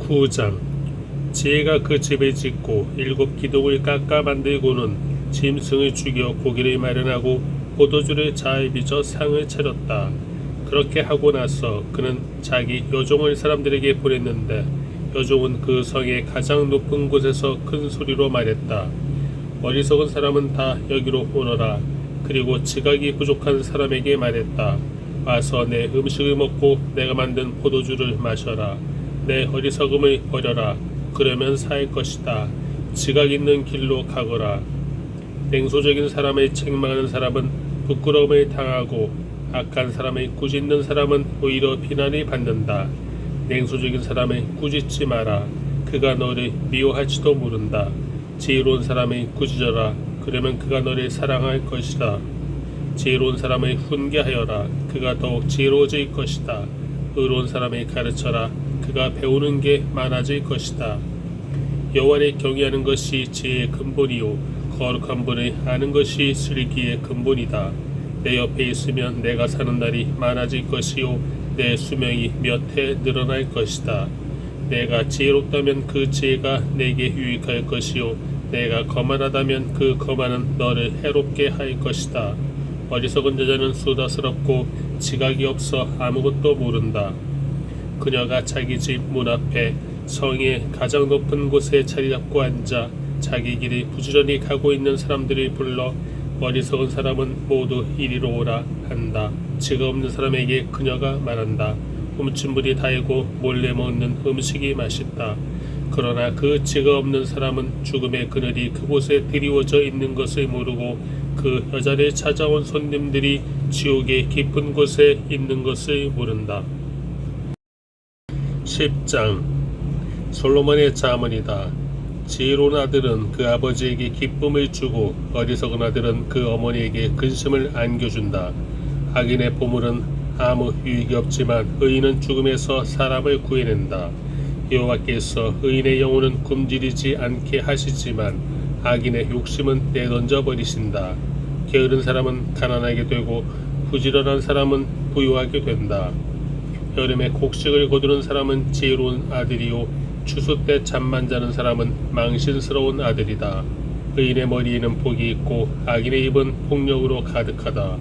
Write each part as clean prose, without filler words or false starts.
9장. 지혜가 그 집을 짓고 7 기둥을 깎아 만들고는 짐승을 죽여 고기를 마련하고 포도주를 잘 빚어 상을 차렸다. 그렇게 하고 나서 그는 자기 여종을 사람들에게 보냈는데 여종은 그 성의 가장 높은 곳에서 큰 소리로 말했다. 어리석은 사람은 다 여기로 오너라. 그리고 지각이 부족한 사람에게 말했다. 와서 내 음식을 먹고 내가 만든 포도주를 마셔라. 내 어리석음을 버려라. 그러면 살 것이다. 지각 있는 길로 가거라. 냉소적인 사람을 책망하는 사람은 부끄러움을 당하고 악한 사람을 꾸짖는 사람은 오히려 비난을 받는다. 냉소적인 사람을 꾸짖지 마라. 그가 너를 미워할지도 모른다. 지혜로운 사람을 꾸짖어라. 그러면 그가 너를 사랑할 것이다. 지혜로운 사람을 훈계하여라. 그가 더욱 지혜로워질 것이다. 의로운 사람을 가르쳐라. 그가 배우는 게 많아질 것이다. 여호와를 경외하는 것이 지혜의 근본이요 거룩한 분을 아는 것이 슬기의 근본이다. 내 옆에 있으면 내가 사는 날이 많아질 것이요 내 수명이 몇 해 늘어날 것이다. 내가 지혜롭다면 그 지혜가 내게 유익할 것이요 내가 거만하다면 그 거만은 너를 해롭게 할 것이다. 어리석은 여자는 수다스럽고 지각이 없어 아무것도 모른다. 그녀가 자기 집 문 앞에 성의 가장 높은 곳에 자리 잡고 앉아 자기 길을 부지런히 가고 있는 사람들을 불러 어리석은 사람은 모두 이리로 오라 한다. 지가 없는 사람에게 그녀가 말한다. 훔친 물이 달고 몰래 먹는 음식이 맛있다. 그러나 그 지가 없는 사람은 죽음의 그늘이 그곳에 드리워져 있는 것을 모르고 그 여자를 찾아온 손님들이 지옥의 깊은 곳에 있는 것을 모른다. 10장. 솔로몬의 자문이다. 지혜로운 아들은 그 아버지에게 기쁨을 주고 어리석은 아들은 그 어머니에게 근심을 안겨준다. 악인의 보물은 아무 유익이 없지만 의인은 죽음에서 사람을 구해낸다. 여호와께서 의인의 영혼은 굶주리지 않게 하시지만 악인의 욕심은 내던져 버리신다. 게으른 사람은 가난하게 되고 부지런한 사람은 부유하게 된다. 여름에 곡식을 거두는 사람은 지혜로운 아들이요 추수 때 잠만 자는 사람은 망신스러운 아들이다. 의인의 머리에는 복이 있고 악인의 입은 폭력으로 가득하다.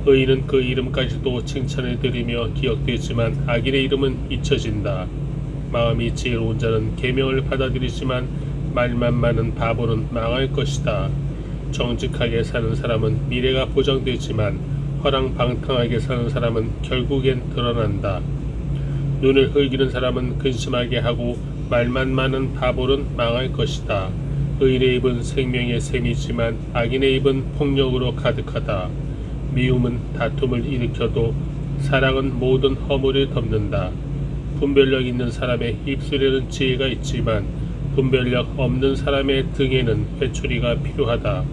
의인은 그 이름까지도 칭찬을 들으며 기억되지만 악인의 이름은 잊혀진다. 마음이 지혜로운 자는 계명을 받아들이지만 말만 많은 바보는 망할 것이다. 정직하게 사는 사람은 미래가 보장되지만 허랑방탕하게 사는 사람은 결국엔 드러난다. 눈을 흘기는 사람은 근심하게 하고 말만 많은 바보는 망할 것이다. 의인의 입은 생명의 샘이지만 악인의 입은 폭력으로 가득하다. 미움은 다툼을 일으켜도 사랑은 모든 허물을 덮는다. 분별력 있는 사람의 입술에는 지혜가 있지만 분별력 없는 사람의 등에는 회초리가 필요하다.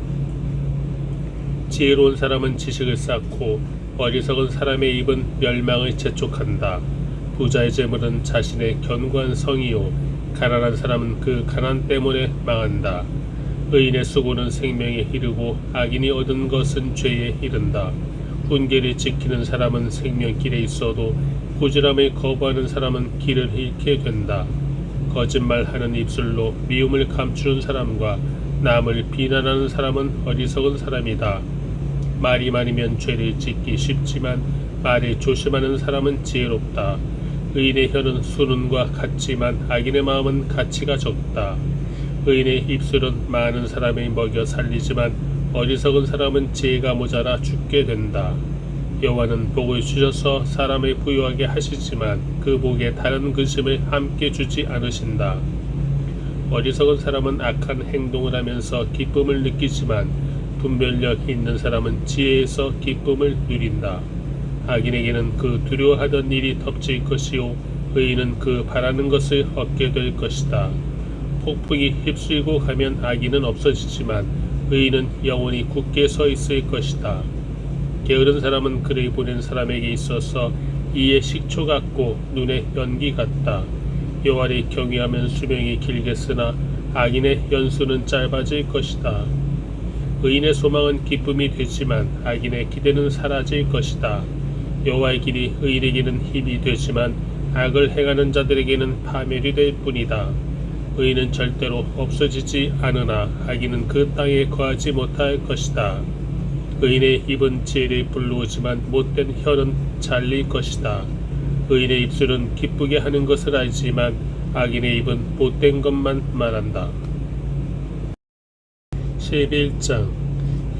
지혜로운 사람은 지식을 쌓고 어리석은 사람의 입은 멸망을 재촉한다. 부자의 재물은 자신의 견고한 성이요 가난한 사람은 그 가난 때문에 망한다. 의인의 수고는 생명에 이르고 악인이 얻은 것은 죄에 이른다. 훈계를 지키는 사람은 생명길에 있어도 부지런함을 거부하는 사람은 길을 잃게 된다. 거짓말하는 입술로 미움을 감추는 사람과 남을 비난하는 사람은 어리석은 사람이다. 말이 많으면 죄를 짓기 쉽지만 말을 조심하는 사람은 지혜롭다. 의인의 혀는 수는과 같지만 악인의 마음은 가치가 적다. 의인의 입술은 많은 사람을 먹여 살리지만 어리석은 사람은 지혜가 모자라 죽게 된다. 여호와는 복을 주셔서 사람을 부유하게 하시지만 그 복에 다른 근심을 함께 주지 않으신다. 어리석은 사람은 악한 행동을 하면서 기쁨을 느끼지만 분별력 있는 사람은 지혜에서 기쁨을 누린다. 악인에게는 그 두려워하던 일이 덮칠 것이요 의인은 그 바라는 것을 얻게 될 것이다. 폭풍이 휩쓸고 가면 악인은 없어지지만 의인은 영원히 굳게 서 있을 것이다. 게으른 사람은 글을 보낸 사람에게 있어서 이에 식초 같고 눈에 연기 같다. 여호와를 경외하면 수명이 길겠으나 악인의 연수는 짧아질 것이다. 의인의 소망은 기쁨이 되지만 악인의 기대는 사라질 것이다. 여호와의 길이 의인에게는 힘이 되지만 악을 행하는 자들에게는 파멸이 될 뿐이다. 의인은 절대로 없어지지 않으나 악인은 그 땅에 거하지 못할 것이다. 의인의 입은 지혜를 불러오지만 못된 혀는 잘릴 것이다. 의인의 입술은 기쁘게 하는 것을 알지만 악인의 입은 못된 것만 말한다. 11장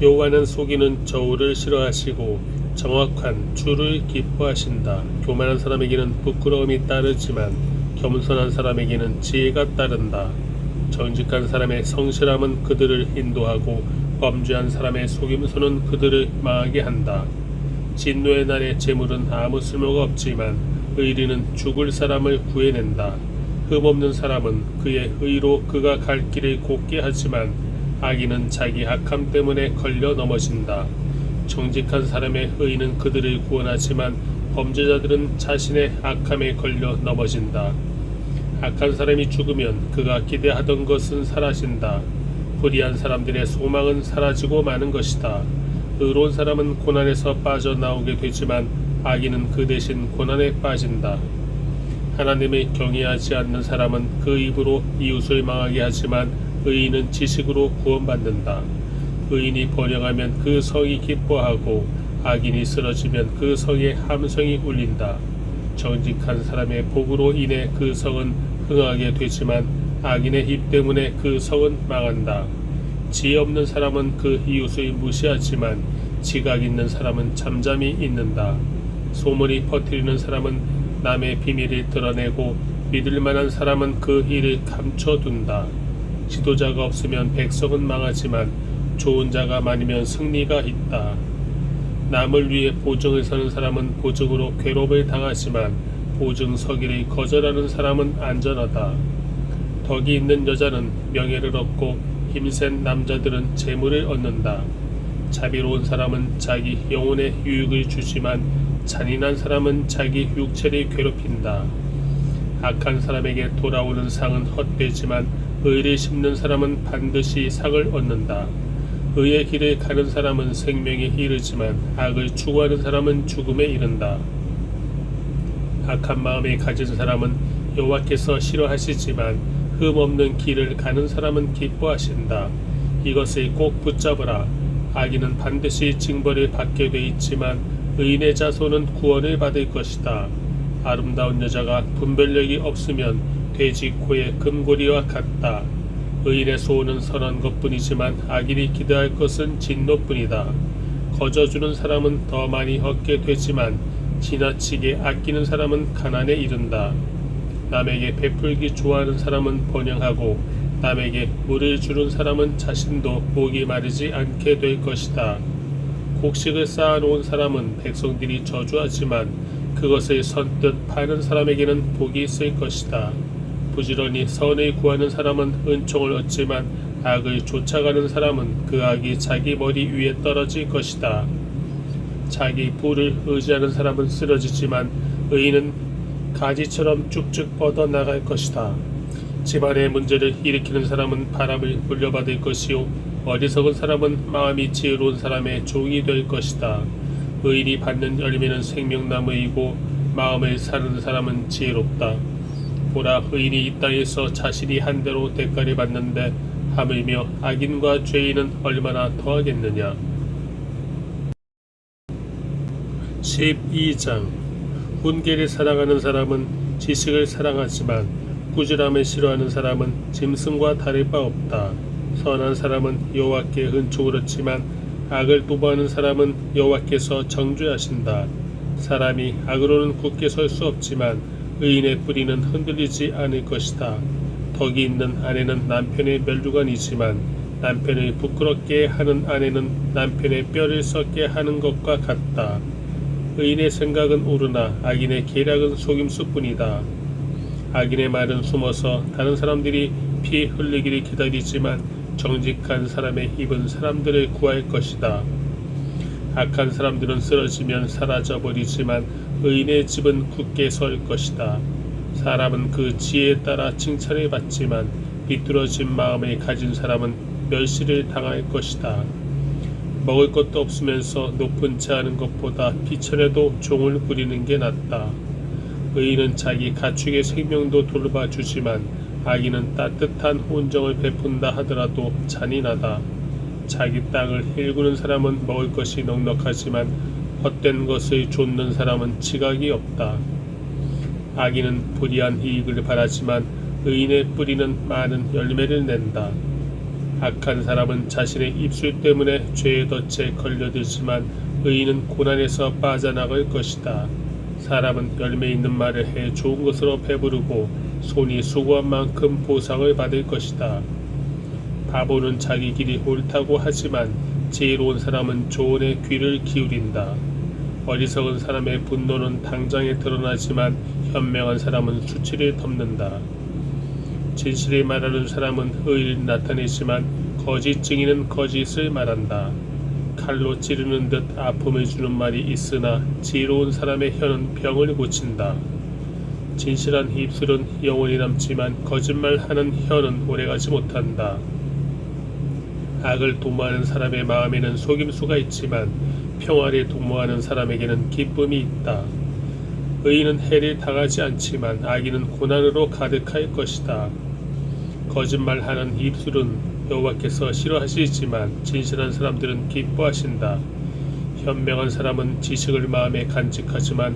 여호와는 속이는 저울을 싫어하시고 정확한 줄을 기뻐하신다. 교만한 사람에게는 부끄러움이 따르지만 겸손한 사람에게는 지혜가 따른다. 정직한 사람의 성실함은 그들을 인도하고 범죄한 사람의 속임수는 그들을 망하게 한다. 진노의 날의 재물은 아무 쓸모가 없지만 의리는 죽을 사람을 구해낸다. 흠없는 사람은 그의 의로 그가 갈 길을 곱게 하지만 악인은 자기 악함 때문에 걸려 넘어진다. 정직한 사람의 의는 그들을 구원하지만 범죄자들은 자신의 악함에 걸려 넘어진다. 악한 사람이 죽으면 그가 기대하던 것은 사라진다. 불의한 사람들의 소망은 사라지고 마는 것이다. 의로운 사람은 고난에서 빠져나오게 되지만 악인은 그 대신 고난에 빠진다. 하나님을 경외하지 않는 사람은 그 입으로 이웃을 망하게 하지만 의인은 지식으로 구원받는다. 의인이 번영하면 그 성이 기뻐하고 악인이 쓰러지면 그 성의 함성이 울린다. 정직한 사람의 복으로 인해 그 성은 흥하게 되지만 악인의 입 때문에 그 성은 망한다. 지혜 없는 사람은 그 이웃을 무시하지만 지각 있는 사람은 잠잠히 있는다. 소문이 퍼뜨리는 사람은 남의 비밀을 드러내고 믿을 만한 사람은 그 일을 감춰둔다. 지도자가 없으면 백성은 망하지만 좋은 자가 많으면 승리가 있다. 남을 위해 보증을 서는 사람은 보증으로 괴롭을 당하지만 보증 서기를 거절하는 사람은 안전하다. 덕이 있는 여자는 명예를 얻고 힘센 남자들은 재물을 얻는다. 자비로운 사람은 자기 영혼에 유익을 주지만 잔인한 사람은 자기 육체를 괴롭힌다. 악한 사람에게 돌아오는 상은 헛되지만 의를 심는 사람은 반드시 상을 얻는다. 의의 길을 가는 사람은 생명에 이르지만 악을 추구하는 사람은 죽음에 이른다. 악한 마음을 가진 사람은 여호와께서 싫어하시지만 흠없는 길을 가는 사람은 기뻐하신다. 이것을 꼭 붙잡으라. 악인은 반드시 징벌을 받게 돼 있지만 의인의 자손은 구원을 받을 것이다. 아름다운 여자가 분별력이 없으면 돼지 코의 금고리와 같다. 의인의 소원은 선한 것뿐이지만 악인이 기대할 것은 진노뿐이다. 거저주는 사람은 더 많이 얻게 되지만 지나치게 아끼는 사람은 가난에 이른다. 남에게 베풀기 좋아하는 사람은 번영하고 남에게 물을 주는 사람은 자신도 목이 마르지 않게 될 것이다. 곡식을 쌓아놓은 사람은 백성들이 저주하지만 그것을 선뜻 파는 사람에게는 복이 있을 것이다. 부지런히 선을 구하는 사람은 은총을 얻지만 악을 쫓아가는 사람은 그 악이 자기 머리 위에 떨어질 것이다. 자기 부를 의지하는 사람은 쓰러지지만 의인은 가지처럼 쭉쭉 뻗어나갈 것이다. 집안의 문제를 일으키는 사람은 바람을 물려받을 것이요 어리석은 사람은 마음이 지혜로운 사람의 종이 될 것이다. 의인이 받는 열매는 생명나무이고 마음을 사는 사람은 지혜롭다. 보라, 의인이 이 땅에서 자신이 한 대로 대가를 받는데 하물며 악인과 죄인은 얼마나 더하겠느냐. 12장 훈계를 사랑하는 사람은 지식을 사랑하지만 꾸지람을 싫어하는 사람은 짐승과 다를 바 없다. 선한 사람은 여호와께 은총을 얻지만 악을 도모하는 사람은 여호와께서 정죄하신다. 사람이 악으로는 굳게 설 수 없지만 의인의 뿌리는 흔들리지 않을 것이다. 덕이 있는 아내는 남편의 멸류관이지만 남편을 부끄럽게 하는 아내는 남편의 뼈를 썩게 하는 것과 같다. 의인의 생각은 오르나 악인의 계략은 속임수뿐이다. 악인의 말은 숨어서 다른 사람들이 피 흘리기를 기다리지만 정직한 사람의 입은 사람들을 구할 것이다. 악한 사람들은 쓰러지면 사라져버리지만 의인의 집은 굳게 설 것이다. 사람은 그 지혜에 따라 칭찬을 받지만 비뚤어진 마음을 가진 사람은 멸시를 당할 것이다. 먹을 것도 없으면서 높은 채 하는 것보다 비천에도 종을 부리는 게 낫다. 의인은 자기 가축의 생명도 돌봐주지만 악인은 따뜻한 온정을 베푼다 하더라도 잔인하다. 자기 땅을 일구는 사람은 먹을 것이 넉넉하지만 헛된 것을 좇는 사람은 지각이 없다. 악인은 불이한 이익을 바라지만 의인의 뿌리는 많은 열매를 낸다. 악한 사람은 자신의 입술 때문에 죄의 덫에 걸려들지만 의인은 고난에서 빠져나갈 것이다. 사람은 열매 있는 말을 해 좋은 것으로 배부르고 손이 수고한 만큼 보상을 받을 것이다. 바보는 자기 길이 옳다고 하지만 지혜로운 사람은 조언에 귀를 기울인다. 어리석은 사람의 분노는 당장에 드러나지만 현명한 사람은 수치를 덮는다. 진실을 말하는 사람은 의를 나타내지만 거짓 증인은 거짓을 말한다. 칼로 찌르는 듯 아픔을 주는 말이 있으나 지혜로운 사람의 혀는 병을 고친다. 진실한 입술은 영원히 남지만 거짓말하는 혀는 오래가지 못한다. 악을 도모하는 사람의 마음에는 속임수가 있지만 평화를 도모하는 사람에게는 기쁨이 있다. 의인은 해를 당하지 않지만 악인은 고난으로 가득할 것이다. 거짓말하는 입술은 여호와께서 싫어하시지만 진실한 사람들은 기뻐하신다. 현명한 사람은 지식을 마음에 간직하지만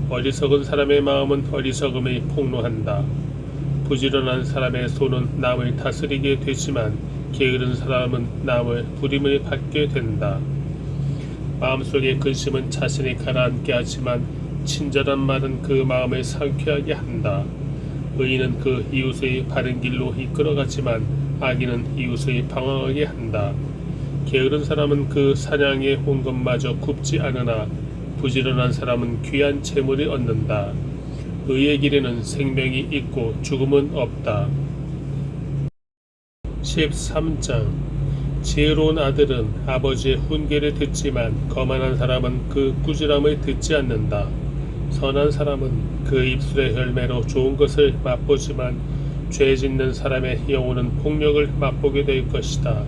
어리석은 사람의 마음은 어리석음을 폭로한다. 부지런한 사람의 손은 남을 다스리게 되지만 게으른 사람은 남을 부림을 받게 된다. 마음속의 근심은 자신을 가라앉게 하지만 친절한 말은 그 마음을 상쾌하게 한다. 의인은 그 이웃의 바른 길로 이끌어가지만 악인은 이웃의 방황하게 한다. 게으른 사람은 그 사냥에 온 것마저 굽지 않으나 부지런한 사람은 귀한 재물을 얻는다. 의의 길에는 생명이 있고 죽음은 없다. 13장 지혜로운 아들은 아버지의 훈계를 듣지만 거만한 사람은 그 꾸지람을 듣지 않는다. 선한 사람은 그 입술의 열매로 좋은 것을 맛보지만 죄 짓는 사람의 영혼은 폭력을 맛보게 될 것이다.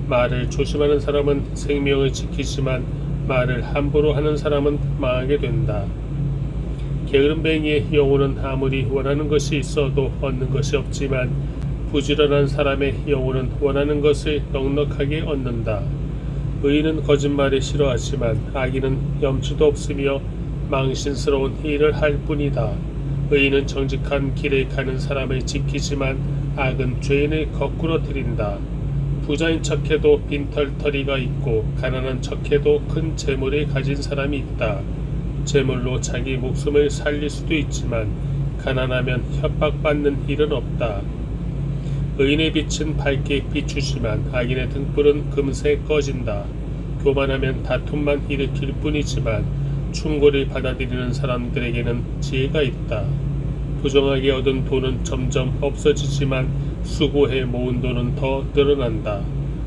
말을 조심하는 사람은 생명을 지키지만 말을 함부로 하는 사람은 망하게 된다. 게으름뱅이의 영혼은 아무리 원하는 것이 있어도 얻는 것이 없지만 부지런한 사람의 영혼은 원하는 것을 넉넉하게 얻는다. 의인은 거짓말을 싫어하지만 악인은 염치도 없으며 망신스러운 일을 할 뿐이다. 의인은 정직한 길을 가는 사람을 지키지만 악은 죄인을 거꾸로 들인다. 부자인 척해도 빈털터리가 있고 가난한 척해도 큰 재물을 가진 사람이 있다. 재물로 자기 목숨을 살릴 수도 있지만 가난하면 협박받는 일은 없다. 의인의 빛은 밝게 비추지만 악인의 등불은 금세 꺼진다. 교만하면 다툼만 일으킬 뿐이지만 충고를 받아들이는 사람들에게는 지혜가 있다. 부정하게 얻은 돈은 점점 없어지지만 수고해 모은 돈은 더 늘어난다.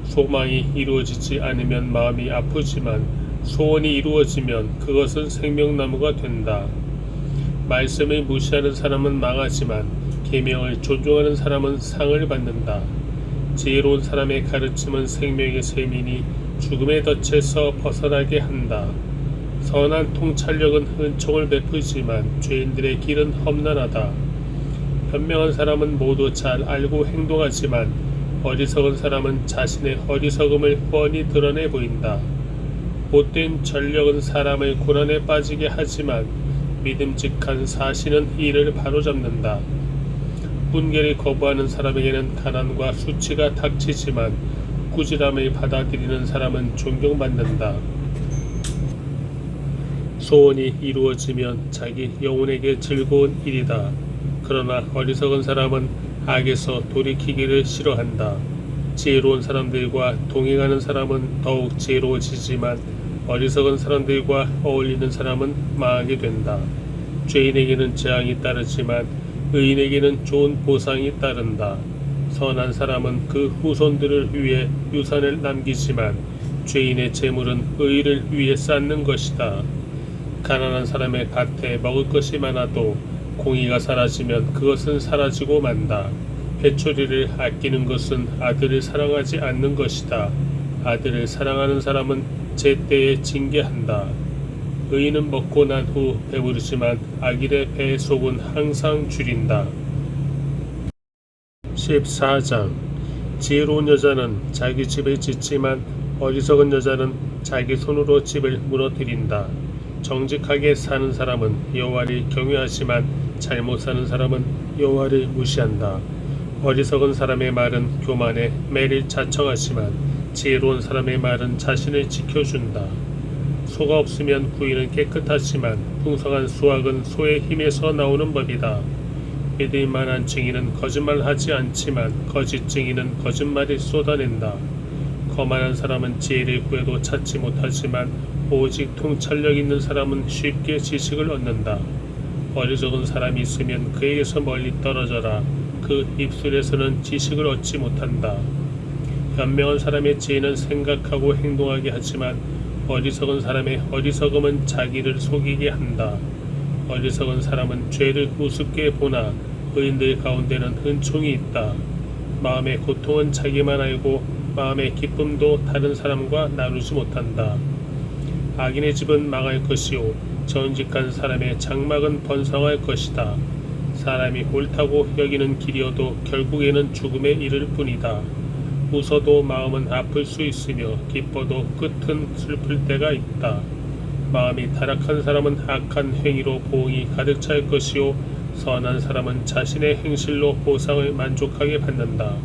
소망이 이루어지지 않으면 마음이 아프지만 소원이 이루어지면 그것은 생명나무가 된다. 말씀을 무시하는 사람은 망하지만 계명을 존중하는 사람은 상을 받는다. 지혜로운 사람의 가르침은 생명의 셈이니 죽음의 덫에서 벗어나게 한다. 선한 통찰력은 은총을 베풀지만 죄인들의 길은 험난하다. 현명한 사람은 모두 잘 알고 행동하지만 어리석은 사람은 자신의 어리석음을 뻔히 드러내 보인다. 못된 전력은 사람을 고난에 빠지게 하지만 믿음직한 사신은 이를 바로잡는다. 훈계를 거부하는 사람에게는 가난과 수치가 닥치지만 꾸지람을 받아들이는 사람은 존경받는다. 소원이 이루어지면 자기 영혼에게 즐거운 일이다. 그러나 어리석은 사람은 악에서 돌이키기를 싫어한다. 지혜로운 사람들과 동행하는 사람은 더욱 지혜로워지지만 어리석은 사람들과 어울리는 사람은 망하게 된다. 죄인에게는 재앙이 따르지만 의인에게는 좋은 보상이 따른다. 선한 사람은 그 후손들을 위해 유산을 남기지만 죄인의 재물은 의를 위해 쌓는 것이다. 가난한 사람의 밭에 먹을 것이 많아도 공의가 사라지면 그것은 사라지고 만다. 회초리를 아끼는 것은 아들을 사랑하지 않는 것이다. 아들을 사랑하는 사람은 제때에 징계한다. 의인은 먹고 난 후 배부르지만 악인의 배 속은 항상 줄인다. 14장. 지혜로운 여자는 자기 집을 짓지만 어리석은 여자는 자기 손으로 집을 무너뜨린다. 정직하게 사는 사람은 여호와를 경외하지만 잘못 사는 사람은 여호와를 무시한다. 어리석은 사람의 말은 교만해 매를 자청하지만 지혜로운 사람의 말은 자신을 지켜준다. 소가 없으면 구이는 깨끗하지만 풍성한 수확은 소의 힘에서 나오는 법이다. 믿을 만한 증인은 거짓말하지 않지만 거짓 증인은 거짓말을 쏟아낸다. 거만한 사람은 지혜를 구해도 찾지 못하지만 오직 통찰력 있는 사람은 쉽게 지식을 얻는다. 어리석은 사람이 있으면 그에게서 멀리 떨어져라. 그 입술에서는 지식을 얻지 못한다. 현명한 사람의 지혜는 생각하고 행동하게 하지만 어리석은 사람의 어리석음은 자기를 속이게 한다. 어리석은 사람은 죄를 우습게 보나 의인들 가운데는 은총이 있다. 마음의 고통은 자기만 알고 마음의 기쁨도 다른 사람과 나누지 못한다. 악인의 집은 망할 것이요 정직한 사람의 장막은 번성할 것이다. 사람이 옳다고 여기는 길이어도 결국에는 죽음에 이를 뿐이다. 웃어도 마음은 아플 수 있으며 기뻐도 끝은 슬플 때가 있다. 마음이 타락한 사람은 악한 행위로 보응이 가득 찰 것이요 선한 사람은 자신의 행실로 보상을 만족하게 받는다.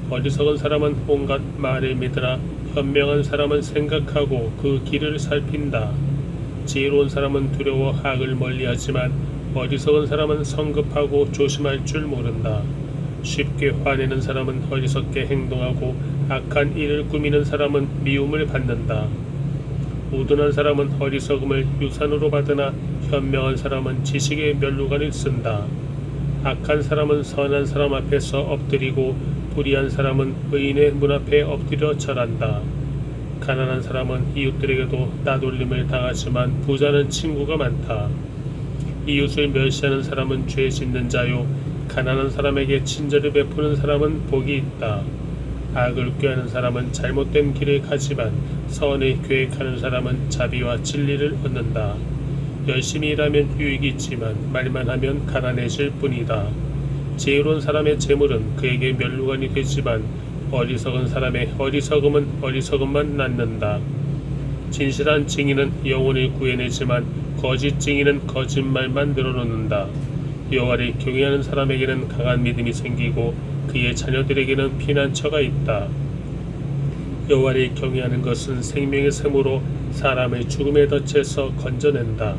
어리석은 사람은 온갖 말을 믿으나 현명한 사람은 생각하고 그 길을 살핀다. 지혜로운 사람은 두려워 악을 멀리하지만 어리석은 사람은 성급하고 조심할 줄 모른다. 쉽게 화내는 사람은 어리석게 행동하고 악한 일을 꾸미는 사람은 미움을 받는다. 우둔한 사람은 어리석음을 유산으로 받으나 현명한 사람은 지식의 면류관을 쓴다. 악한 사람은 선한 사람 앞에서 엎드리고 불의한 사람은 의인의 문 앞에 엎드려 절한다. 가난한 사람은 이웃들에게도 따돌림을 당하지만 부자는 친구가 많다. 이웃을 멸시하는 사람은 죄 짓는 자요 가난한 사람에게 친절을 베푸는 사람은 복이 있다. 악을 꾀하는 사람은 잘못된 길을 가지만 선을 계획하는 사람은 자비와 진리를 얻는다. 열심히 일하면 유익이 있지만 말만 하면 가난해질 뿐이다. 지혜로운 사람의 재물은 그에게 면류관이 되지만 어리석은 사람의 어리석음은 어리석음만 낳는다. 진실한 증인은 영혼을 구해내지만 거짓 증인은 거짓말만 늘어놓는다. 여호와를 경외하는 사람에게는 강한 믿음이 생기고 그의 자녀들에게는 피난처가 있다. 여호와를 경외하는 것은 생명의 샘으로 사람을 죽음의 덫에서 건져낸다.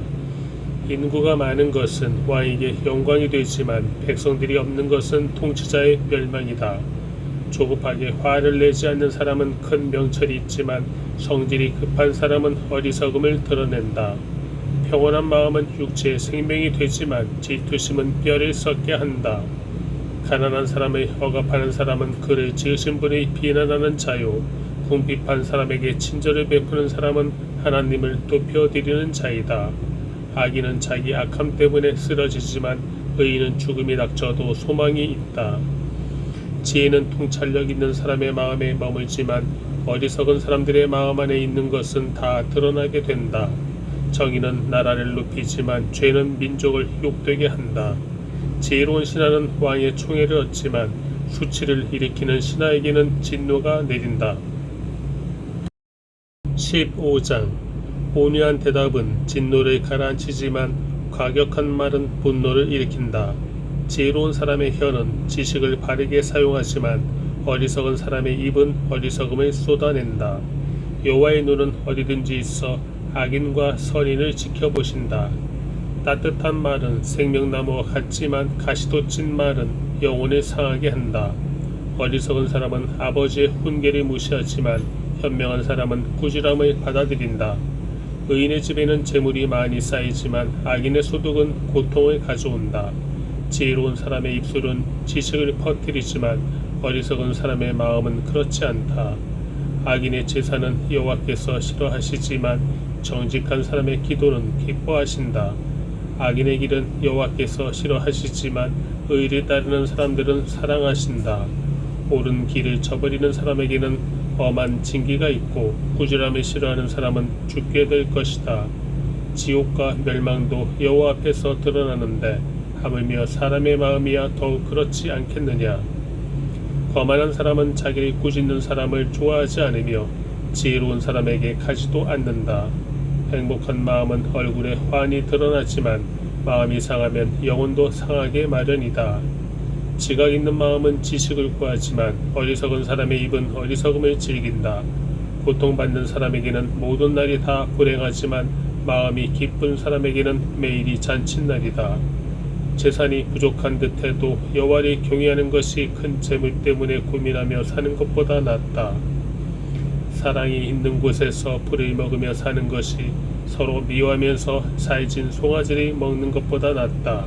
인구가 많은 것은 왕에게 영광이 되지만 백성들이 없는 것은 통치자의 멸망이다. 조급하게 화를 내지 않는 사람은 큰 명철이 있지만 성질이 급한 사람은 어리석음을 드러낸다. 평온한 마음은 육체의 생명이 되지만 질투심은 뼈를 썩게 한다. 가난한 사람을 억압하는 사람은 그를 지으신 분을 비난하는 자요 궁핍한 사람에게 친절을 베푸는 사람은 하나님을 높여드리는 자이다. 악인은 자기 악함 때문에 쓰러지지만 의인은 죽음이 닥쳐도 소망이 있다. 지혜는 통찰력 있는 사람의 마음에 머물지만 어리석은 사람들의 마음 안에 있는 것은 다 드러나게 된다. 정의는 나라를 높이지만 죄는 민족을 욕되게 한다. 지혜로운 신하는 왕의 총애를 얻지만 수치를 일으키는 신하에게는 진노가 내린다. 15장. 온유한 대답은 진노를 가라앉히지만 과격한 말은 분노를 일으킨다. 지혜로운 사람의 혀는 지식을 바르게 사용하지만 어리석은 사람의 입은 어리석음을 쏟아낸다. 여호와의 눈은 어디든지 있어 악인과 선인을 지켜보신다. 따뜻한 말은 생명나무와 같지만 가시돋친 말은 영혼을 상하게 한다. 어리석은 사람은 아버지의 훈계를 무시하지만 현명한 사람은 꾸지람을 받아들인다. 의인의 집에는 재물이 많이 쌓이지만 악인의 소득은 고통을 가져온다. 지혜로운 사람의 입술은 지식을 퍼뜨리지만 어리석은 사람의 마음은 그렇지 않다. 악인의 제사는 여호와께서 싫어하시지만 정직한 사람의 기도는 기뻐하신다. 악인의 길은 여호와께서 싫어하시지만 의를 따르는 사람들은 사랑하신다. 옳은 길을 저버리는 사람에게는 엄한 징계가 있고 꾸지람을 싫어하는 사람은 죽게 될 것이다. 지옥과 멸망도 여호와 앞에서 드러나는데 하물며 사람의 마음이야 더욱 그렇지 않겠느냐. 거만한 사람은 자기를 꾸짖는 사람을 좋아하지 않으며 지혜로운 사람에게 가지도 않는다. 행복한 마음은 얼굴에 환히 드러나지만 마음이 상하면 영혼도 상하게 마련이다. 지각 있는 마음은 지식을 구하지만 어리석은 사람의 입은 어리석음을 즐긴다. 고통받는 사람에게는 모든 날이 다 불행하지만 마음이 기쁜 사람에게는 매일이 잔칫날이다. 재산이 부족한 듯해도 여호와를 경외하는 것이 큰 재물 때문에 고민하며 사는 것보다 낫다. 사랑이 있는 곳에서 풀을 먹으며 사는 것이 서로 미워하면서 살진 송아지를 먹는 것보다 낫다.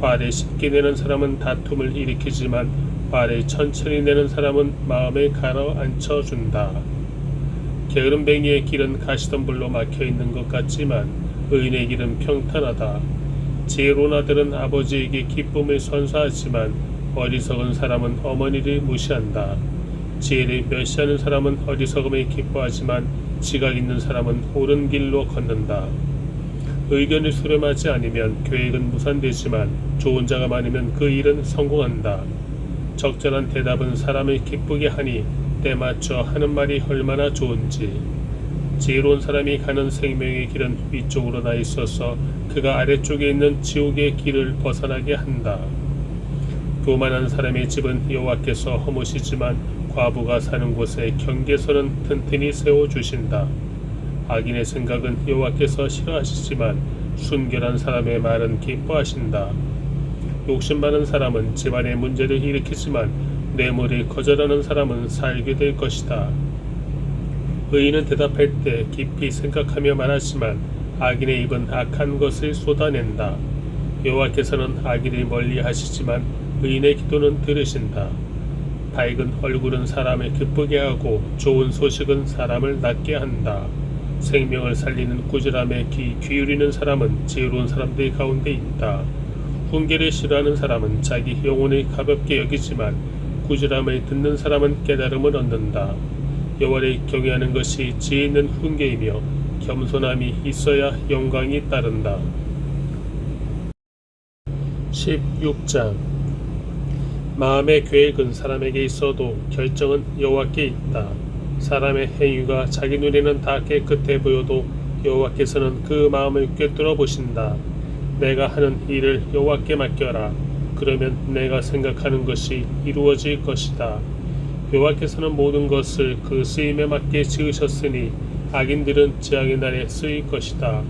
화를 쉽게 내는 사람은 다툼을 일으키지만 화를 천천히 내는 사람은 마음을 가라앉혀준다. 게으름뱅이의 길은 가시덤불로 막혀있는 것 같지만 의인의 길은 평탄하다. 지혜로운 아들은 아버지에게 기쁨을 선사하지만 어리석은 사람은 어머니를 무시한다. 지혜를 멸시하는 사람은 어리석음을 기뻐하지만 지각 있는 사람은 옳은 길로 걷는다. 의견을 수렴하지 않으면 계획은 무산되지만 좋은 자가 많으면 그 일은 성공한다. 적절한 대답은 사람을 기쁘게 하니 때맞춰 하는 말이 얼마나 좋은지. 지혜로운 사람이 가는 생명의 길은 위쪽으로 나 있어서 그가 아래쪽에 있는 지옥의 길을 벗어나게 한다. 교만한 사람의 집은 여호와께서 허무시지만 과부가 사는 곳에 경계선은 튼튼히 세워주신다. 악인의 생각은 여호와께서 싫어하시지만 순결한 사람의 말은 기뻐하신다. 욕심 많은 사람은 집안에 문제를 일으키지만 뇌물을 거절하는 사람은 살게 될 것이다. 의인은 대답할 때 깊이 생각하며 말하지만 악인의 입은 악한 것을 쏟아낸다. 여호와께서는 악인을 멀리 하시지만 의인의 기도는 들으신다. 밝은 얼굴은 사람을 기쁘게 하고 좋은 소식은 사람을 낫게 한다. 생명을 살리는 꾸지람에 귀 기울이는 사람은 지혜로운 사람들 가운데 있다. 훈계를 싫어하는 사람은 자기 영혼을 가볍게 여기지만 꾸지람을 듣는 사람은 깨달음을 얻는다. 여호와를 경외하는 것이 지혜 있는 훈계이며 겸손함이 있어야 영광이 따른다. 16장 마음의 계획은 사람에게 있어도 결정은 여호와께 있다. 사람의 행위가 자기 눈에는 다 깨끗해 보여도 여호와께서는 그 마음을 꿰뚫어 보신다. 내가 하는 일을 여호와께 맡겨라. 그러면 내가 생각하는 것이 이루어질 것이다. 여호와께서는 모든 것을 그 쓰임에 맞게 지으셨으니 악인들은 재앙의 날에 쓰일 것이다.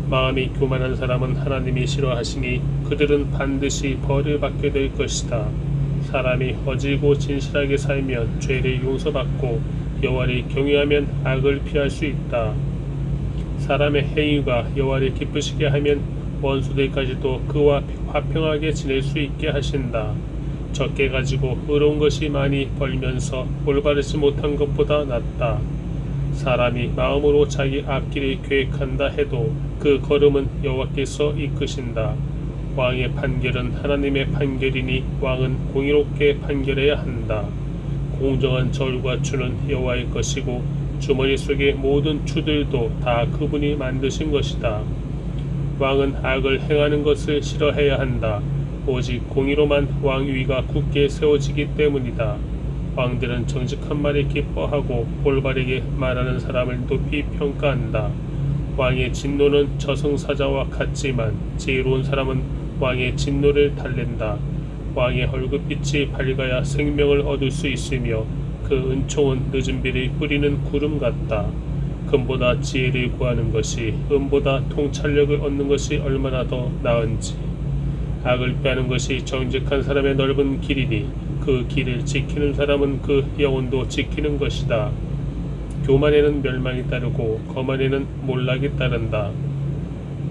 마음이 교만한 사람은 하나님이 싫어하시니 그들은 반드시 벌을 받게 될 것이다. 사람이 어지고 진실하게 살면 죄를 용서받고 여호와를 경외하면 악을 피할 수 있다. 사람의 행위가 여호와를 기쁘시게 하면 원수들까지도 그와 화평하게 지낼 수 있게 하신다. 적게 가지고 의로운 것이 많이 벌면서 올바르지 못한 것보다 낫다. 사람이 마음으로 자기 앞길을 계획한다 해도 그 걸음은 여호와께서 이끄신다. 왕의 판결은 하나님의 판결이니 왕은 공의롭게 판결해야 한다. 공정한 저울과 추는 여호와의 것이고 주머니 속의 모든 추들도 다 그분이 만드신 것이다. 왕은 악을 행하는 것을 싫어해야 한다. 오직 공의로만 왕위가 굳게 세워지기 때문이다. 왕들은 정직한 말을 기뻐하고 올바르게 말하는 사람을 높이 평가한다. 왕의 진노는 저승사자와 같지만 지혜로운 사람은 왕의 진노를 달랜다. 왕의 얼굴빛이 밝아야 생명을 얻을 수 있으며 그 은총은 늦은 비를 뿌리는 구름 같다. 금보다 지혜를 구하는 것이 은보다 통찰력을 얻는 것이 얼마나 더 나은지. 악을 피하는 것이 정직한 사람의 넓은 길이니 그 길을 지키는 사람은 그 영혼도 지키는 것이다. 교만에는 멸망이 따르고 거만에는 몰락이 따른다.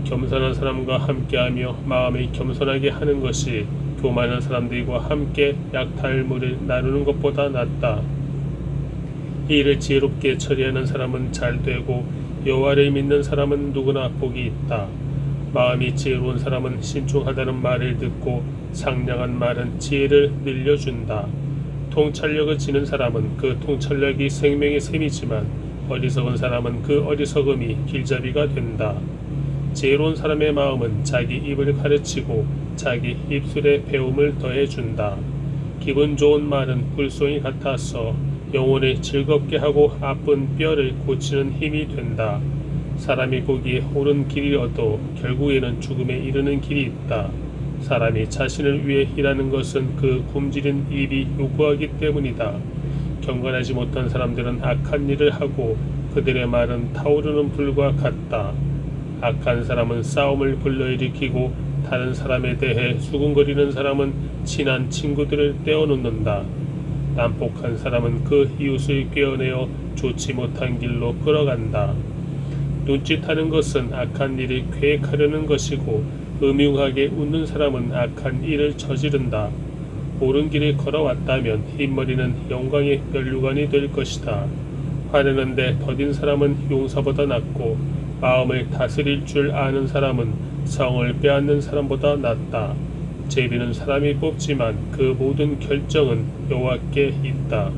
겸손한 사람과 함께하며 마음을 겸손하게 하는 것이 교만한 사람들과 함께 약탈물을 나누는 것보다 낫다. 이 일을 지혜롭게 처리하는 사람은 잘되고 여호와를 믿는 사람은 누구나 복이 있다. 마음이 지혜로운 사람은 신중하다는 말을 듣고 상냥한 말은 지혜를 늘려준다. 통찰력을 지닌 사람은 그 통찰력이 생명의 샘이지만 어리석은 사람은 그 어리석음이 길잡이가 된다. 지혜로운 사람의 마음은 자기 입을 가르치고 자기 입술에 배움을 더해준다. 기분 좋은 말은 불송이 같아서 영혼을 즐겁게 하고 아픈 뼈를 고치는 힘이 된다. 사람이 보기에 옳은 길이어도 결국에는 죽음에 이르는 길이 있다. 사람이 자신을 위해 일하는 것은 그 굶주린 입이 요구하기 때문이다. 경건하지 못한 사람들은 악한 일을 하고 그들의 말은 타오르는 불과 같다. 악한 사람은 싸움을 불러일으키고 다른 사람에 대해 수군거리는 사람은 친한 친구들을 떼어놓는다. 난폭한 사람은 그 이웃을 꿰어내어 좋지 못한 길로 끌어간다. 눈짓하는 것은 악한 일을 계획하려는 것이고 음흉하게 웃는 사람은 악한 일을 저지른다. 옳은 길을 걸어왔다면 흰머리는 영광의 면류관이 될 것이다. 화내는데 더딘 사람은 용사보다 낫고 마음을 다스릴 줄 아는 사람은 성을 빼앗는 사람보다 낫다. 제비는 사람이 뽑지만 그 모든 결정은 여호와께 있다.